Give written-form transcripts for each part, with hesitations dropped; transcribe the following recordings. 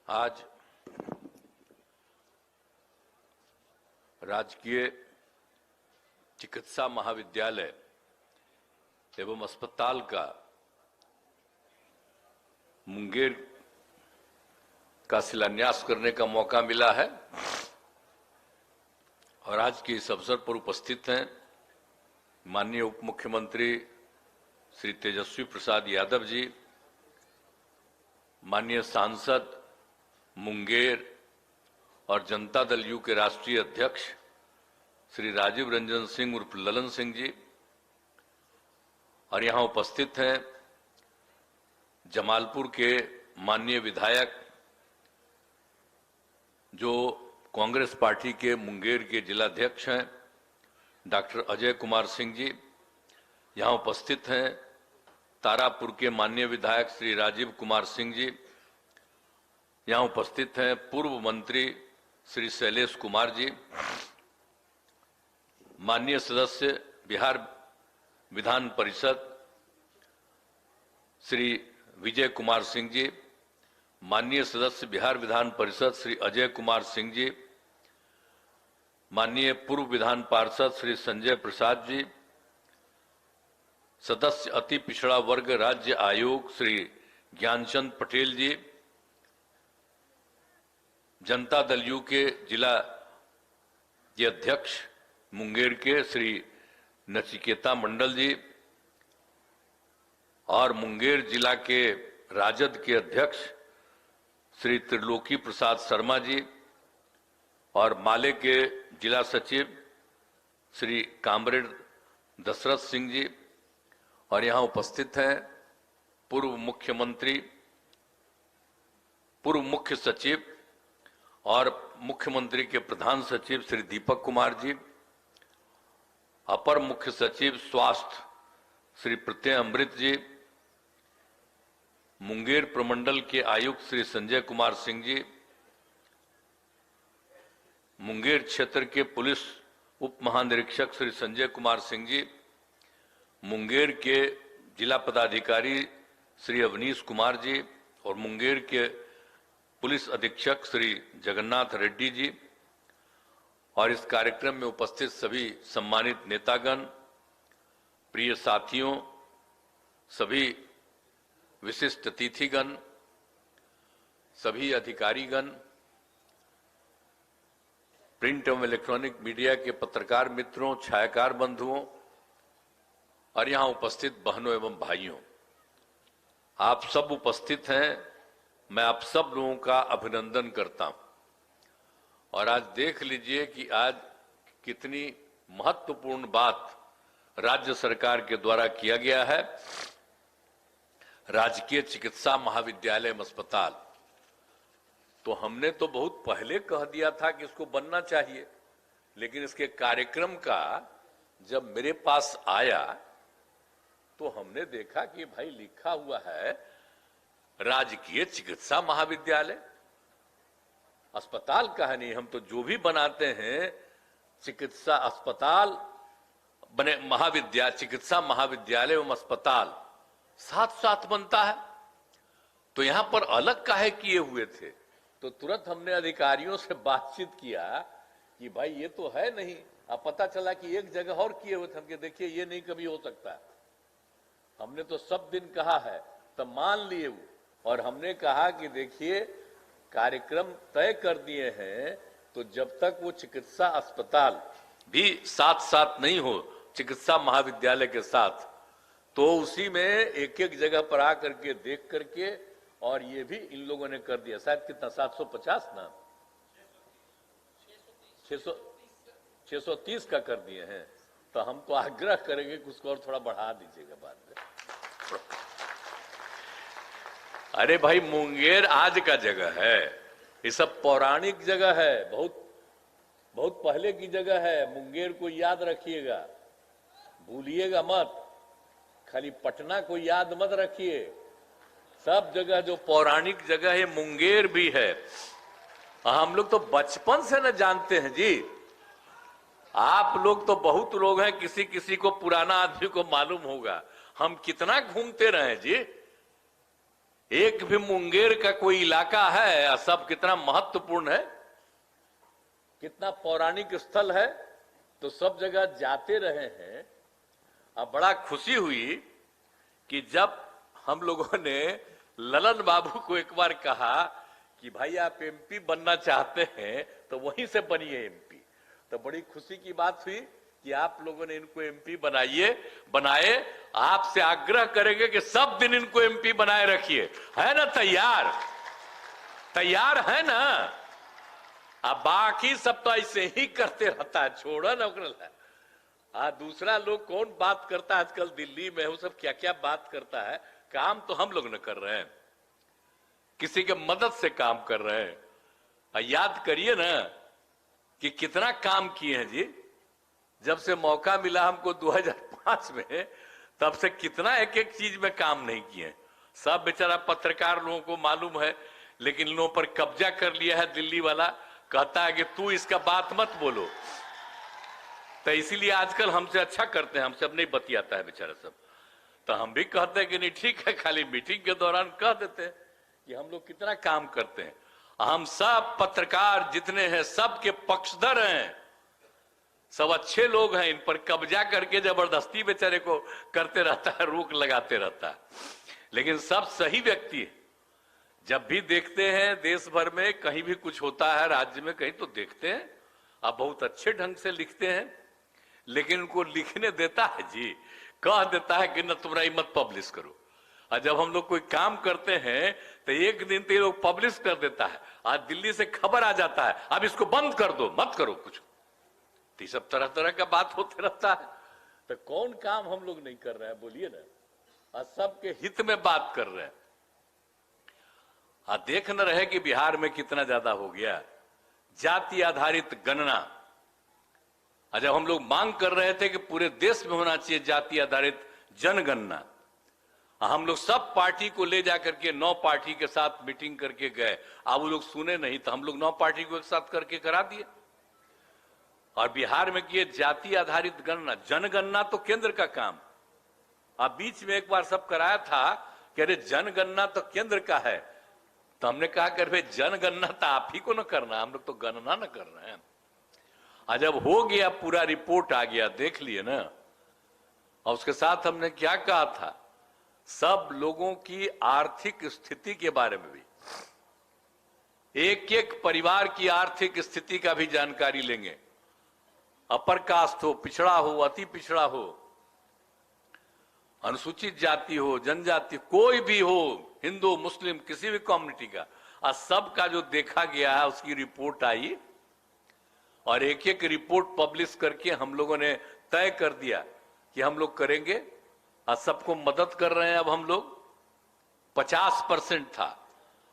आज राजकीय चिकित्सा महाविद्यालय एवं अस्पताल का मुंगेर का शिलान्यास करने का मौका मिला है और आज के इस अवसर पर उपस्थित हैं माननीय उप मुख्यमंत्री श्री तेजस्वी प्रसाद यादव जी, माननीय सांसद मुंगेर और जनता दल यू के राष्ट्रीय अध्यक्ष श्री राजीव रंजन सिंह उर्फ ललन सिंह जी, और यहां उपस्थित हैं जमालपुर के माननीय विधायक जो कांग्रेस पार्टी के मुंगेर के जिलाध्यक्ष हैं डॉक्टर अजय कुमार सिंह जी। यहां उपस्थित हैं तारापुर के माननीय विधायक श्री राजीव कुमार सिंह जी। यहां उपस्थित हैं पूर्व मंत्री श्री शैलेश कुमार जी, माननीय सदस्य बिहार विधान परिषद श्री विजय कुमार सिंह जी, माननीय सदस्य बिहार विधान परिषद श्री अजय कुमार सिंह जी, माननीय पूर्व विधान पार्षद श्री संजय प्रसाद जी, सदस्य अति पिछड़ा वर्ग राज्य आयोग श्री ज्ञानचंद पटेल जी, जनता दल यू के जिला के अध्यक्ष मुंगेर के श्री नचिकेता मंडल जी और मुंगेर जिला के राजद के अध्यक्ष श्री त्रिलोकी प्रसाद शर्मा जी और माले के जिला सचिव श्री कामरेड दशरथ सिंह जी, और यहां उपस्थित हैं पूर्व मुख्यमंत्री, पूर्व मुख्य सचिव और मुख्यमंत्री के प्रधान सचिव श्री दीपक कुमार जी, अपर मुख्य सचिव स्वास्थ्य श्री प्रत्यय अमृत जी, मुंगेर प्रमंडल के आयुक्त श्री संजय कुमार सिंह जी, मुंगेर क्षेत्र के पुलिस उप महानिरीक्षक श्री संजय कुमार सिंह जी, मुंगेर के जिला पदाधिकारी श्री अवनीश कुमार जी और मुंगेर के पुलिस अधीक्षक श्री जगन्नाथ रेड्डी जी, और इस कार्यक्रम में उपस्थित सभी सम्मानित नेतागण, प्रिय साथियों, सभी विशिष्ट अतिथिगण, सभी अधिकारीगण, प्रिंट एवं इलेक्ट्रॉनिक मीडिया के पत्रकार मित्रों, छायाकार बंधुओं और यहां उपस्थित बहनों एवं भाइयों, आप सब उपस्थित हैं। मैं आप सब लोगों का अभिनंदन करता हूं और आज देख लीजिए कि आज कितनी महत्वपूर्ण बात राज्य सरकार के द्वारा किया गया है। राजकीय चिकित्सा महाविद्यालय अस्पताल तो हमने तो बहुत पहले कह दिया था कि इसको बनना चाहिए, लेकिन इसके कार्यक्रम का जब मेरे पास आया तो हमने देखा कि भाई लिखा हुआ है राजकीय चिकित्सा महाविद्यालय। अस्पताल का है नहीं, हम तो जो भी बनाते हैं चिकित्सा अस्पताल बने, महाविद्यालय चिकित्सा महाविद्यालय एवं अस्पताल साथ साथ बनता है। तो यहां पर अलग काहे किए हुए थे? तो तुरंत हमने अधिकारियों से बातचीत किया कि भाई ये तो है नहीं। अब पता चला कि एक जगह और किए हुए थे। हम देखिए ये नहीं कभी हो सकता। हमने तो सब दिन कहा है, तब मान लिए वो, और हमने कहा कि देखिए कार्यक्रम तय कर दिए हैं, तो जब तक वो चिकित्सा अस्पताल भी साथ साथ नहीं हो चिकित्सा महाविद्यालय के साथ, तो उसी में एक एक जगह पर आकर के देख करके, और ये भी इन लोगों ने कर दिया। शायद कितना 750 ना 630 का कर दिए हैं। तो हम तो आग्रह करेंगे कि उसको और थोड़ा बढ़ा दीजिएगा बाद में। अरे भाई मुंगेर आज का जगह है, ये सब पौराणिक जगह है, बहुत बहुत पहले की जगह है। मुंगेर को याद रखिएगा, भूलिएगा मत। खाली पटना को याद मत रखिए, सब जगह जो पौराणिक जगह है मुंगेर भी है। हम लोग तो बचपन से न जानते हैं जी। आप लोग तो बहुत लोग हैं, किसी किसी को पुराना आदमी को मालूम होगा हम कितना घूमते रहे जी। एक भी मुंगेर का कोई इलाका है, सब कितना महत्वपूर्ण है, कितना पौराणिक स्थल है, तो सब जगह जाते रहे हैं। अब बड़ा खुशी हुई कि जब हम लोगों ने ललन बाबू को एक बार कहा कि भाई आप एमपी बनना चाहते हैं तो वहीं से बनिए एमपी, तो बड़ी खुशी की बात हुई कि आप लोगों ने इनको एमपी बनाए। आपसे आग्रह करेंगे कि सब दिन इनको एमपी बनाए रखिए, है ना? तैयार है ना? अब बाकी सब तो ऐसे ही करते रहता है, छोड़ो ना। दूसरा लोग कौन बात करता है आजकल दिल्ली में, वो सब क्या क्या बात करता है। काम तो हम लोग न कर रहे हैं, किसी के मदद से काम कर रहे हैं। याद करिए ना कि कितना काम किए हैं जी। जब से मौका मिला हमको 2005 में, तब से कितना एक एक चीज में काम नहीं किए। सब बेचारा पत्रकार लोगों को मालूम है, लेकिन लोगों पर कब्जा कर लिया है दिल्ली वाला, कहता है कि तू इसका बात मत बोलो। तो इसीलिए आजकल हमसे अच्छा करते हैं, हमसे अब नहीं बतियाता है बेचारा सब। तो हम भी कहते हैं कि नहीं ठीक है, खाली मीटिंग के दौरान कह देते हैं कि हम लोग कितना काम करते हैं। हम सब पत्रकार जितने हैं सबके पक्षधर हैं, सब अच्छे लोग हैं। इन पर कब्जा करके जबरदस्ती बेचारे को करते रहता है, रोक लगाते रहता है, लेकिन सब सही व्यक्ति है। जब भी देखते हैं देश भर में कहीं भी कुछ होता है, राज्य में कहीं, तो देखते हैं आप बहुत अच्छे ढंग से लिखते हैं, लेकिन उनको लिखने देता है जी, कह देता है कि न तुम्हारा ही मत पब्लिश करो। और जब हम लोग कोई काम करते हैं तो एक दिन तो ये लोग पब्लिश कर देता है, आज दिल्ली से खबर आ जाता है अब इसको बंद कर दो, मत करो कुछ। तो सब तरह तरह का बात होते रहता है। तो कौन काम हम लोग नहीं कर रहे हैं, बोलिए ना? और सबके हित में बात कर रहे हैं। देख न रहे कि बिहार में कितना ज्यादा हो गया जाति आधारित गणना। जब हम लोग मांग कर रहे थे कि पूरे देश में होना चाहिए जाति आधारित जनगणना, हम लोग सब पार्टी को ले जाकर के 9 पार्टी के साथ मीटिंग करके गए। अब वो लोग सुने नहीं, तो हम लोग 9 पार्टी को एक साथ करके करा दिए और बिहार में किए जाति आधारित गणना। जनगणना तो केंद्र का काम। अब बीच में एक बार सब कराया था कि अरे जनगणना तो केंद्र का है, तो हमने कहा कि भाई जनगणना तो आप ही को न करना, हम लोग तो गणना न कर रहे हैं। जब हो गया, पूरा रिपोर्ट आ गया, देख लिए ना। और उसके साथ हमने क्या कहा था, सब लोगों की आर्थिक स्थिति के बारे में भी, एक एक परिवार की आर्थिक स्थिति का भी जानकारी लेंगे। अपर कास्ट हो, पिछड़ा हो, अति पिछड़ा हो, अनुसूचित जाति हो, जनजाति, कोई भी हो, हिंदू मुस्लिम किसी भी कम्युनिटी का, सब का जो देखा गया है उसकी रिपोर्ट आई और एक एक रिपोर्ट पब्लिश करके हम लोगों ने तय कर दिया कि हम लोग करेंगे और सबको मदद कर रहे हैं। अब हम लोग 50% था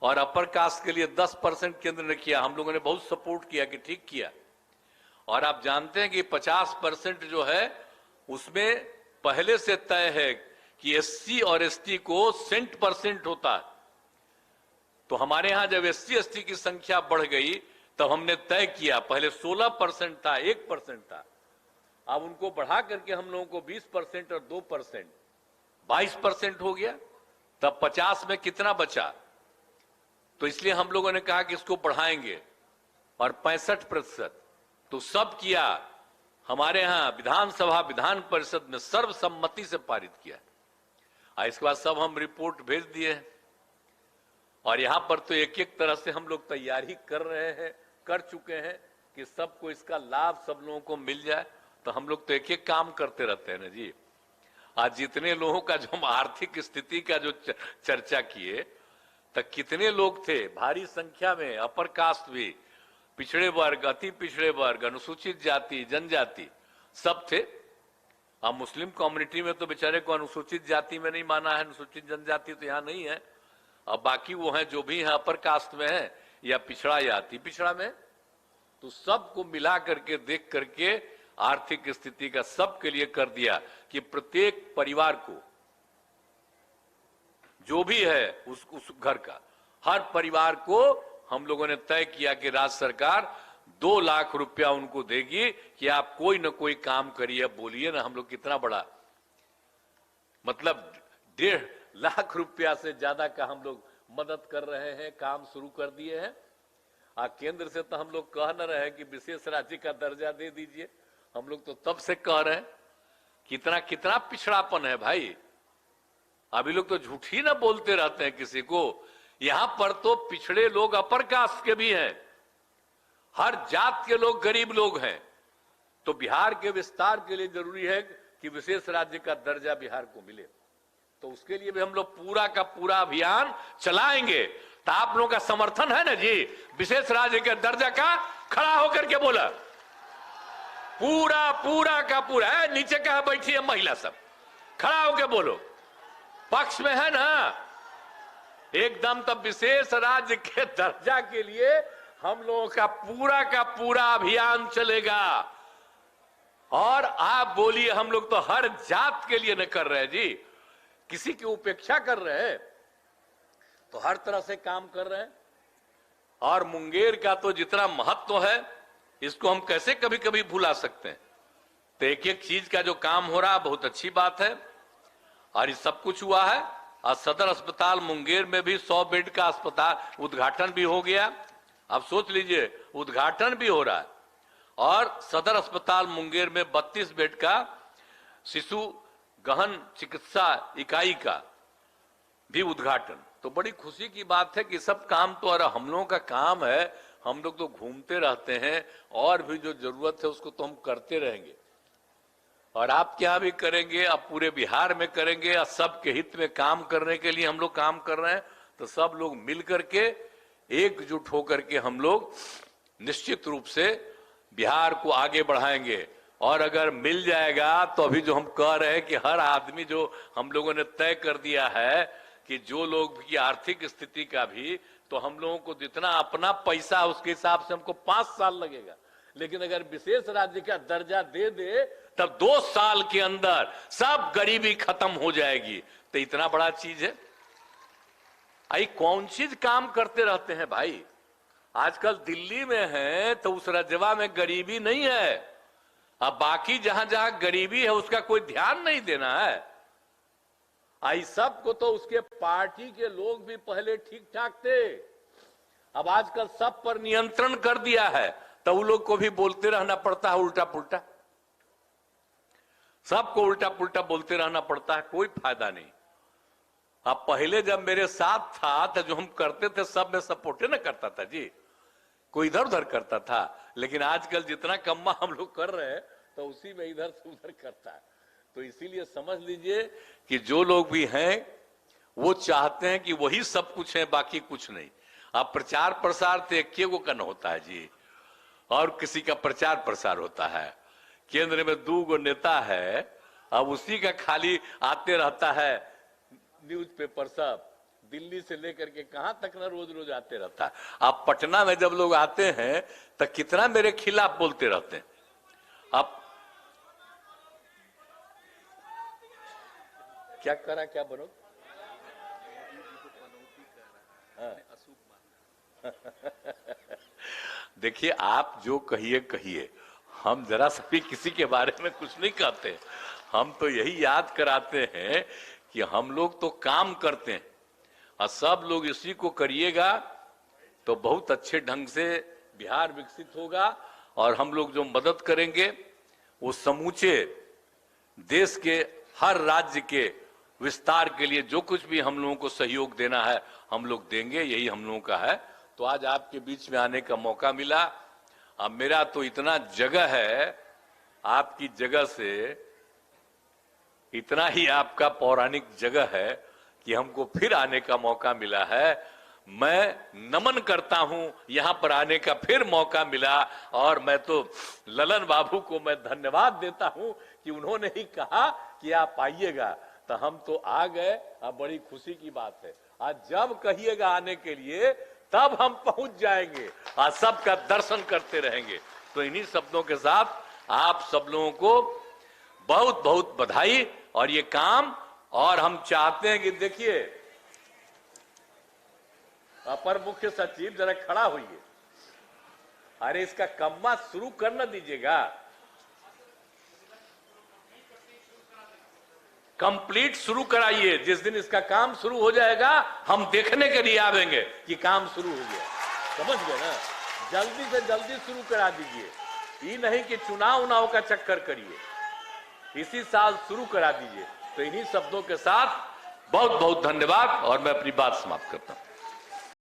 और अपर कास्ट के लिए 10% केंद्र ने किया। हम लोगों ने बहुत सपोर्ट किया कि ठीक किया। और आप जानते हैं कि 50% जो है उसमें पहले से तय है कि एससी और एसटी को 100% होता है। तो हमारे यहां जब एससी एसटी की संख्या बढ़ गई तब तो हमने तय किया, पहले 16% था, 1% था, अब उनको बढ़ा करके हम लोगों को 20% और 2% 22% हो गया। तब 50 में कितना बचा, तो इसलिए हम लोगों ने कहा कि इसको बढ़ाएंगे और 65%। तो सब किया, हमारे यहां विधानसभा विधान परिषद में सर्वसम्मति से पारित किया। इसके बाद सब हम रिपोर्ट भेज दिए और यहां पर तो एक एक तरह से हम लोग तैयारी कर रहे हैं, कर चुके हैं कि सबको इसका लाभ सब लोगों को मिल जाए। तो हम लोग तो एक एक काम करते रहते हैं ना जी। आज जितने लोगों का जो हम आर्थिक स्थिति का जो चर्चा किए, तो कितने लोग थे भारी संख्या में, अपर कास्ट भी, पिछड़े वर्ग, अति पिछड़े वर्ग, अनुसूचित जाति, जनजाति, सब थे। अब मुस्लिम कम्युनिटी में तो बेचारे को अनुसूचित जाति में नहीं माना है, अनुसूचित जनजाति तो यहाँ नहीं है। अब बाकी वो हैं जो भी हैं अपर कास्ट में है या पिछड़ा या अति पिछड़ा में, तो सबको मिला करके देख करके आर्थिक स्थिति का सबके लिए कर दिया कि प्रत्येक परिवार को जो भी है उस घर का, हर परिवार को हम लोगों ने तय किया कि राज्य सरकार 2 लाख रुपया उनको देगी कि आप कोई ना कोई काम करिए। बोलिए ना, हम लोग कितना बड़ा, मतलब 1.5 लाख रुपया से ज्यादा का हम लोग मदद कर रहे हैं, काम शुरू कर दिए हैं। केंद्र से तो हम लोग कह न रहे हैं कि विशेष राज्य का दर्जा दे दीजिए, हम लोग तो तब से कह रहे हैं। कितना कितना पिछड़ापन है भाई, अभी लोग तो झूठ ही ना बोलते रहते हैं किसी को। यहां पर तो पिछड़े लोग अपर कास्ट के भी हैं, हर जात के लोग गरीब लोग हैं। तो बिहार के विस्तार के लिए जरूरी है कि विशेष राज्य का दर्जा बिहार को मिले, तो उसके लिए भी हम लोग पूरा का पूरा अभियान चलाएंगे। तो आप लोगों का समर्थन है ना जी विशेष राज्य के दर्जा का? खड़ा होकर के बोला, पूरा पूरा का पूरा है। नीचे कहा बैठी है महिला सब, खड़ा होकर बोलो, पक्ष में है ना एकदम। तब विशेष राज्य के दर्जा के लिए हम लोगों का पूरा अभियान चलेगा। और आप बोलिए, हम लोग तो हर जात के लिए न कर रहे जी, किसी की उपेक्षा कर रहे हैं, तो हर तरह से काम कर रहे हैं। और मुंगेर का तो जितना महत्व है, इसको हम कैसे कभी कभी भुला सकते हैं। तो एक एक चीज का जो काम हो रहा है बहुत अच्छी बात है। और ये सब कुछ हुआ है। और सदर अस्पताल मुंगेर में भी 100 बेड का अस्पताल उद्घाटन भी हो गया। अब सोच लीजिए, उद्घाटन भी हो रहा है। और सदर अस्पताल मुंगेर में 32 बेड का शिशु गहन चिकित्सा इकाई का भी उद्घाटन। तो बड़ी खुशी की बात है कि सब काम तो और हम लोगों का काम है। हम लोग तो घूमते रहते हैं, और भी जो जरूरत है उसको तो हम करते रहेंगे। और आप क्या भी करेंगे, अब पूरे बिहार में करेंगे। और सबके हित में काम करने के लिए हम लोग काम कर रहे हैं। तो सब लोग मिल करके एकजुट होकर के हम लोग निश्चित रूप से बिहार को आगे बढ़ाएंगे। और अगर मिल जाएगा तो अभी जो हम कह रहे हैं कि हर आदमी, जो हम लोगों ने तय कर दिया है कि जो लोग की आर्थिक स्थिति का भी, तो हम लोगों को जितना अपना पैसा उसके हिसाब से हमको 5 साल लगेगा। लेकिन अगर विशेष राज्य का दर्जा दे दे तब 2 साल के अंदर सब गरीबी खत्म हो जाएगी। तो इतना बड़ा चीज है। आई कौन चीज काम करते रहते हैं भाई। आजकल दिल्ली में है तो उस राज्यवा में गरीबी नहीं है। अब बाकी जहां जहां गरीबी है उसका कोई ध्यान नहीं देना है। आई सबको तो उसके पार्टी के लोग भी पहले ठीक ठाक थे, अब आजकल सब पर नियंत्रण कर दिया है। तो उन लोग को भी बोलते रहना पड़ता है उल्टा पुल्टा, सबको उल्टा पुल्टा बोलते रहना पड़ता है, कोई फायदा नहीं। अब पहले जब मेरे साथ था तो जो हम करते थे सब में सपोर्ट न करता था जी, कोई इधर उधर करता था। लेकिन आजकल जितना कम्मा हम लोग कर रहे हैं तो उसी में इधर से उधर करता है। तो इसीलिए समझ लीजिए कि जो लोग भी हैं वो चाहते हैं कि वही सब कुछ है, बाकी कुछ नहीं। अब प्रचार प्रसार तो एक को करना होता है जी, और किसी का प्रचार प्रसार होता है। केंद्र में 2 नेता है, अब उसी का खाली आते रहता है न्यूज़पेपर सब, दिल्ली से लेकर के कहां तक ना रोज रोज आते रहता है। अब पटना में जब लोग आते हैं तो कितना मेरे खिलाफ बोलते रहते हैं। अब क्या करा, क्या बनो देखिए, आप जो कहिए कहिए, हम जरा सा भी किसी के बारे में कुछ नहीं कहते। हम तो यही याद कराते हैं कि हम लोग तो काम करते हैं और सब लोग इसी को करिएगा तो बहुत अच्छे ढंग से बिहार विकसित होगा। और हम लोग जो मदद करेंगे वो समूचे देश के हर राज्य के विस्तार के लिए जो कुछ भी हम लोगों को सहयोग देना है हम लोग देंगे, यही हम लोगों का है। तो आज आपके बीच में आने का मौका मिला। अब मेरा तो इतना जगह है, आपकी जगह से इतना ही आपका पौराणिक जगह है कि हमको फिर आने का मौका मिला है। मैं नमन करता हूं, यहां पर आने का फिर मौका मिला। और मैं तो ललन बाबू को मैं धन्यवाद देता हूं कि उन्होंने ही कहा कि आप आइएगा, तो हम तो आ गए। अब बड़ी खुशी की बात है, आज जब कहिएगा आने के लिए तब हम पहुंच जाएंगे, आज सबका दर्शन करते रहेंगे। तो इन्हीं शब्दों के साथ आप सब लोगों को बहुत बहुत बधाई। और ये काम, और हम चाहते हैं कि देखिए, अपर मुख्य सचिव जरा खड़ा होइए, अरे इसका कम्मा शुरू कर न दीजिएगा। कंप्लीट शुरू कराइए। जिस दिन इसका काम शुरू हो जाएगा हम देखने के लिए आवेंगे कि काम शुरू हो गया। समझ गए ना? जल्दी से जल्दी शुरू करा दीजिए। ये नहीं कि चुनाव उनाव का चक्कर करिए, इसी साल शुरू करा दीजिए। तो इन्हीं शब्दों के साथ बहुत बहुत धन्यवाद और मैं अपनी बात समाप्त करता हूं।